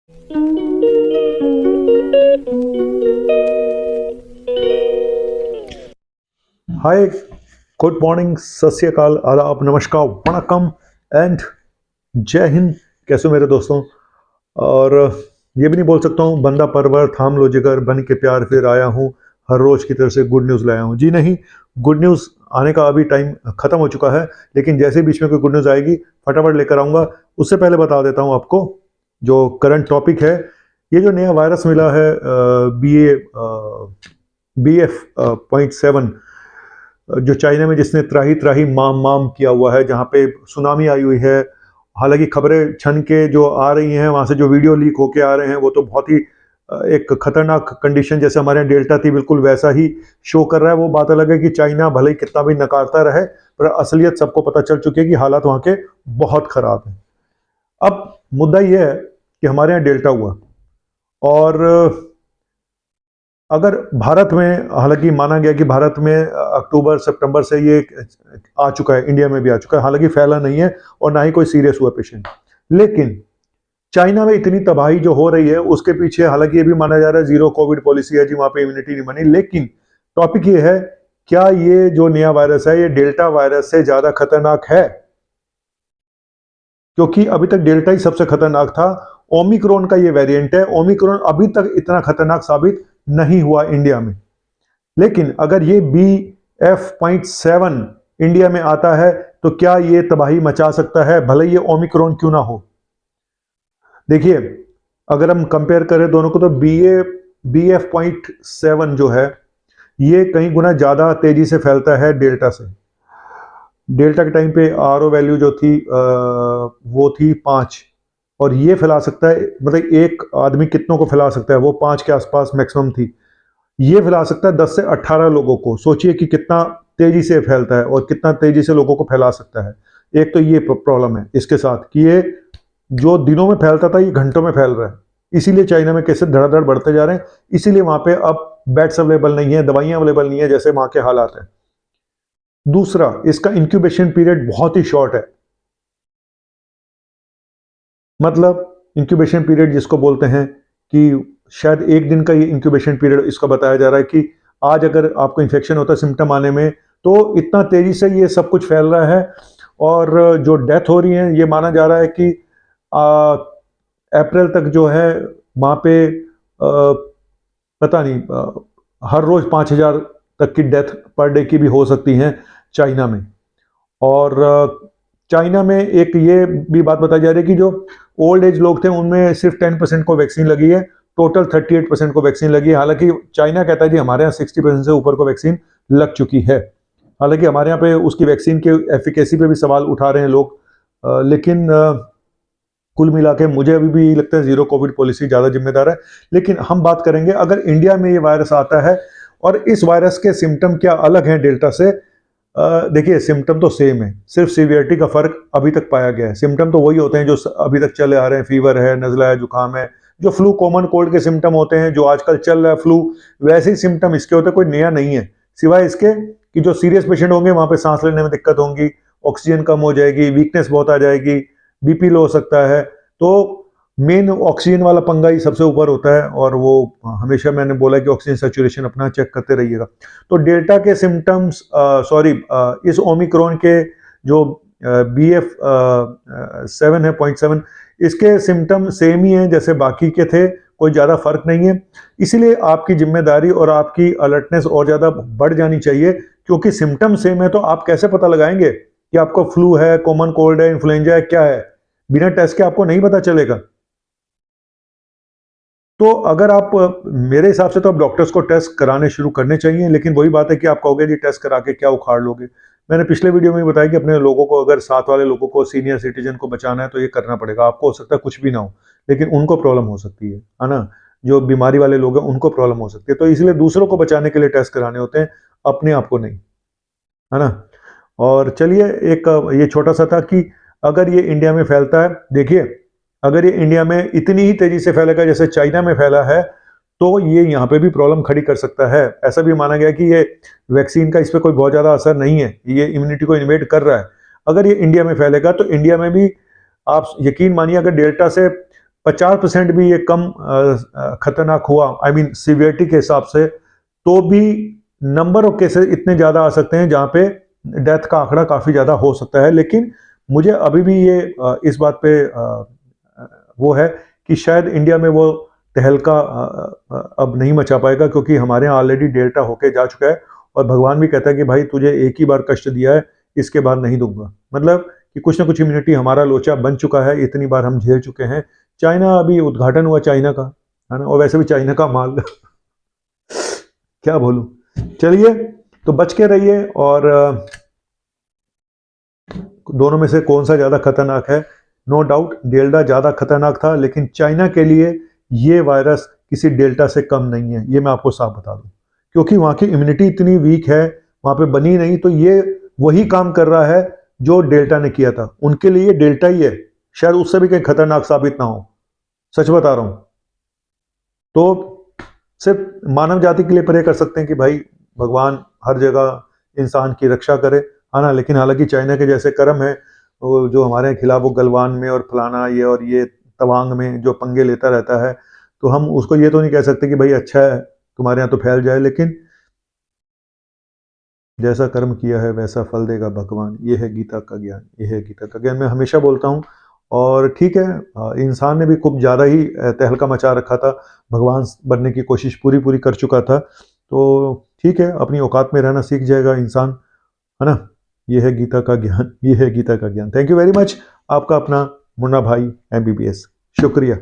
हाय, good morning, सत श्री अकाल, आदाब, नमस्कार, वणक्कम एंड जय हिंद। कैसे हो मेरे दोस्तों? और ये भी नहीं बोल सकता हूँ बंदा परवर थाम लो जिगर बन के प्यार फिर आया हूँ, हर रोज की तरह से गुड न्यूज़ लाया हूँ। जी नहीं, गुड न्यूज़ आने का अभी टाइम खत्म हो चुका है, लेकिन जैसे बीच में कोई गुड न्यूज़ आएगी फटाफट लेकर आऊँगा। उससे पहले बता देता हूँ आपको जो करंट टॉपिक है। ये जो नया वायरस मिला है BF.7, जो चाइना में जिसने त्राही त्राही माम माम किया हुआ है, जहाँ पे सुनामी आई हुई है। हालांकि खबरें छन के जो आ रही हैं, वहाँ से जो वीडियो लीक होके आ रहे हैं, वो तो बहुत ही एक खतरनाक कंडीशन, जैसे हमारे यहाँ डेल्टा थी, बिल्कुल वैसा ही शो कर रहा है। वो बात अलग है कि चाइना भले ही कितना भी नकारता रहे, पर असलियत सबको पता चल चुकी है कि हालात वहाँ के बहुत खराब हैं। अब मुद्दा ये है कि हमारे यहाँ डेल्टा हुआ, और अगर भारत में, हालांकि माना गया कि भारत में अक्टूबर सितंबर से ये आ चुका है, इंडिया में भी आ चुका है, हालांकि फैला नहीं है और ना ही कोई सीरियस हुआ पेशेंट। लेकिन चाइना में इतनी तबाही जो हो रही है, उसके पीछे हालांकि ये भी माना जा रहा है जीरो कोविड पॉलिसी है जी, वहां पे इम्यूनिटी नहीं बनी। लेकिन टॉपिक ये है, क्या ये जो नया वायरस है ये डेल्टा वायरस से ज्यादा खतरनाक है? क्योंकि अभी तक डेल्टा ही सबसे खतरनाक था। ओमिक्रॉन का ये वेरिएंट है, ओमिक्रॉन अभी तक इतना खतरनाक साबित नहीं हुआ इंडिया में। लेकिन अगर ये BF.7 इंडिया में आता है तो क्या ये तबाही मचा सकता है, भले ये ओमिक्रॉन क्यों ना हो। देखिए, अगर हम कंपेयर करें दोनों को, तो BF.7 जो है ये कई गुना ज्यादा तेजी से फैलता है डेल्टा से। डेल्टा के टाइम पे RO वैल्यू जो थी वो थी 5, और ये फैला सकता है, मतलब एक आदमी कितनों को फैला सकता है, वो 5 के आसपास मैक्सिमम थी। ये फैला सकता है 10 से 18 लोगों को। सोचिए कि कितना तेजी से फैलता है और कितना तेजी से लोगों को फैला सकता है। एक तो ये प्रॉब्लम है इसके साथ कि ये जो दिनों में फैलता था ये घंटों में फैल रहा है। इसीलिए चाइना में केसेस धड़ाधड़ बढ़ते जा रहे हैं, इसीलिए वहां पे अब बेड्स अवेलेबल नहीं है, दवाइयां अवेलेबल नहीं है, जैसे वहां के हालात है। दूसरा, इसका इंक्यूबेशन पीरियड बहुत ही शॉर्ट है। मतलब इंक्यूबेशन पीरियड जिसको बोलते हैं कि शायद एक दिन का ये इंक्यूबेशन पीरियड इसका बताया जा रहा है कि आज अगर आपको इन्फेक्शन होता है सिम्टम आने में, तो इतना तेजी से ये सब कुछ फैल रहा है। और जो डेथ हो रही है, ये माना जा रहा है कि अप्रैल तक जो है वहाँ पे पता नहीं, हर रोज 5,000 तक की डेथ पर डे की भी हो सकती हैं चाइना में। और चाइना में एक ये भी बात बताई जा रही है कि जो ओल्ड एज लोग थे उनमें सिर्फ 10% को वैक्सीन लगी है, टोटल 38% को वैक्सीन लगी है। हालांकि चाइना कहता है जी हमारे यहाँ 60% से ऊपर को वैक्सीन लग चुकी है। हालांकि हमारे यहाँ पे उसकी वैक्सीन के एफिकेसी पे भी सवाल उठा रहे हैं लोग। लेकिन कुल मिला के मुझे अभी भी लगता है जीरो कोविड पॉलिसी ज़्यादा जिम्मेदार है। लेकिन हम बात करेंगे, अगर इंडिया में ये वायरस आता है और इस वायरस के सिम्टम क्या अलग हैं डेल्टा से। देखिए, सिम्टम तो सेम है, सिर्फ सीवियरिटी का फर्क अभी तक पाया गया है। सिम्टम तो वही होते हैं जो अभी तक चले आ रहे हैं, फीवर है, नज़ला है, जुकाम है, जो फ्लू कॉमन कोल्ड के सिम्टम होते हैं, जो आजकल चल रहा है फ्लू, वैसे ही सिम्टम इसके होते हैं, कोई नया नहीं है। सिवाय इसके कि जो सीरियस पेशेंट होंगे वहां पे सांस लेने में दिक्कत होगी, ऑक्सीजन कम हो जाएगी, वीकनेस बहुत आ जाएगी, BP लो हो सकता है। तो मेन ऑक्सीजन वाला पंगा ही सबसे ऊपर होता है, और वो हमेशा मैंने बोला कि ऑक्सीजन सैचुरेशन अपना चेक करते रहिएगा। तो डेल्टा के सिम्टम्स, इस ओमिक्रॉन के जो BF.7 है, 0.7, इसके सिम्टम सेम ही हैं जैसे बाकी के थे, कोई ज़्यादा फर्क नहीं है। इसीलिए आपकी जिम्मेदारी और आपकी अलर्टनेस और ज़्यादा बढ़ जानी चाहिए, क्योंकि सिम्टम सेम है तो आप कैसे पता लगाएंगे कि आपको फ्लू है, कॉमन कोल्ड है, इन्फ्लुएंजा है, क्या है? बिना टेस्ट के आपको नहीं पता चलेगा। तो अगर आप, मेरे हिसाब से तो आप डॉक्टर्स को टेस्ट कराने शुरू करने चाहिए। लेकिन वही बात है कि आप कहोगे जी टेस्ट करा के क्या उखाड़ लोगे। मैंने पिछले वीडियो में बताया कि अपने लोगों को, अगर साथ वाले लोगों को, सीनियर सिटीजन को बचाना है तो ये करना पड़ेगा। आपको हो सकता है कुछ भी ना हो, लेकिन उनको प्रॉब्लम हो सकती है ना। जो बीमारी वाले लोग हैं उनको प्रॉब्लम हो सकती है, तो इसलिए दूसरों को बचाने के लिए टेस्ट कराने होते हैं, अपने आप को नहीं, है ना। और चलिए, एक ये छोटा सा था कि अगर ये इंडिया में फैलता है, देखिए अगर ये इंडिया में इतनी ही तेजी से फैलेगा जैसे चाइना में फैला है, तो ये यहाँ पे भी प्रॉब्लम खड़ी कर सकता है। ऐसा भी माना गया कि ये वैक्सीन का इस पर कोई बहुत ज़्यादा असर नहीं है, ये इम्यूनिटी को इन्वेड कर रहा है। अगर ये इंडिया में फैलेगा तो इंडिया में भी, आप यकीन मानिए, अगर डेल्टा से 50% भी ये कम खतरनाक हुआ, आई मीन सीवियरिटी के हिसाब से, तो भी नंबर ऑफ केसेस इतने ज़्यादा आ सकते हैं जहाँ पे डेथ का आंकड़ा काफ़ी ज़्यादा हो सकता है। लेकिन मुझे अभी भी ये इस बात पे वो है कि शायद इंडिया में वो तहलका अब नहीं मचा पाएगा, क्योंकि हमारे यहाँ ऑलरेडी डेल्टा होके जा चुका है और भगवान भी कहता है कि भाई तुझे एक ही बार कष्ट दिया है, इसके बाद नहीं दूंगा। मतलब कि कुछ ना कुछ इम्यूनिटी हमारा लोचा बन चुका है, इतनी बार हम झेल चुके हैं। चाइना, अभी उद्घाटन हुआ चाइना का, है ना, और वैसे भी चाइना का माल क्या बोलूं। चलिए, तो बच के रहिए। और दोनों में से कौन सा ज़्यादा खतरनाक है? नो डाउट डेल्टा ज़्यादा खतरनाक था, लेकिन चाइना के लिए ये वायरस किसी डेल्टा से कम नहीं है, ये मैं आपको साफ बता दूं, क्योंकि वहाँ की इम्यूनिटी इतनी वीक है, वहाँ पे बनी नहीं। तो ये वही काम कर रहा है जो डेल्टा ने किया था, उनके लिए डेल्टा ही है, शायद उससे भी कहीं खतरनाक साबित ना हो, सच बता रहा हूं। तो सिर्फ मानव जाति के लिए प्रे कर सकते हैं कि भाई भगवान हर जगह इंसान की रक्षा करे, है ना। लेकिन हालांकि चाइना के जैसे कर्म है वो जो हमारे खिलाफ वो गलवान में और फलाना ये और ये तवांग में जो पंगे लेता रहता है, तो हम उसको ये तो नहीं कह सकते कि भाई अच्छा है तुम्हारे यहाँ तो फैल जाए। लेकिन जैसा कर्म किया है वैसा फल देगा भगवान, ये है गीता का ज्ञान, ये है गीता का ज्ञान, मैं हमेशा बोलता हूँ। और ठीक है, इंसान ने भी खूब ज़्यादा ही तहलका मचा रखा था, भगवान बनने की कोशिश पूरी पूरी कर चुका था। तो ठीक है, अपनी औकात में रहना सीख जाएगा इंसान, है ना। ये है गीता का ज्ञान, ये है गीता का ज्ञान। Thank you very much. आपका अपना मुन्ना भाई MBBS, शुक्रिया।